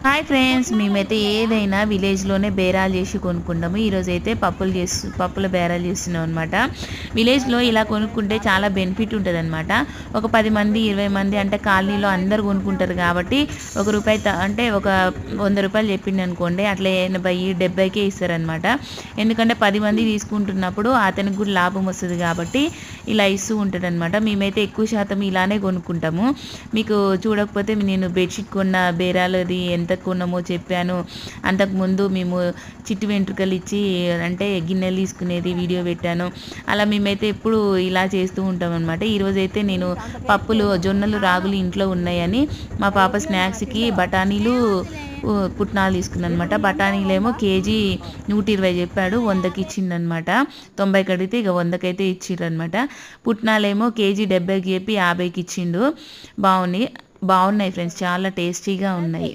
Hi friends, మేమైతే ఏదైనా విలేజ్లోనే బేరాలు చేసి కొనుక్కుంటాము. ఈరోజు అయితే పప్పుల బేరాలు చేస్తున్నాం అనమాట. విలేజ్లో ఇలా కొనుక్కుంటే చాలా బెనిఫిట్ ఉంటుంది అనమాట. ఒక 10 మంది 20 మంది అంటే కాలనీలో అందరు కొనుక్కుంటారు కాబట్టి రూపాయి అంటే ఒక 100 రూపాయలు చెప్పింది అనుకోండి, అట్లా 80 70కే ఇస్తారనమాట. ఎందుకంటే 10 మంది తీసుకుంటున్నప్పుడు అతనికి కూడా లాభం వస్తుంది కాబట్టి ఇలా ఇస్తూ ఉంటాడు అనమాట. మేమైతే ఎక్కువ శాతం ఇలానే కొనుక్కుంటాము. మీకు చూడకపోతే నేను బెడ్షీట్ కొన్న బేరాలది ఎంత కొన్నామో చెప్పాను. అంతకుముందు మేము చిట్టి వెంట్రుకలు ఇచ్చి అంటే గిన్నెలు తీసుకునేది వీడియో పెట్టాను. అలా మేమైతే ఎప్పుడు ఇలా చేస్తూ ఉంటాం అనమాట. ఈరోజైతే నేను పప్పులు, జొన్నలు, రాగులు ఇంట్లో ఉన్నాయని మా పాప స్నాక్స్కి బఠానీలు, పుట్నాలు తీసుకున్నాను అనమాట. బఠానీలేమో కేజీ 120 చెప్పాడు, 100కి ఇచ్చిండనమాట. 90 కడిగితే ఇక 100కి అయితే ఇచ్చిండ్రనమాట. పుట్నాలేమో కేజీ 70కి చెప్పి 50కి ఇచ్చిండు. బాగున్నాయి ఫ్రెండ్స్, చాలా టేస్టీగా ఉన్నాయి.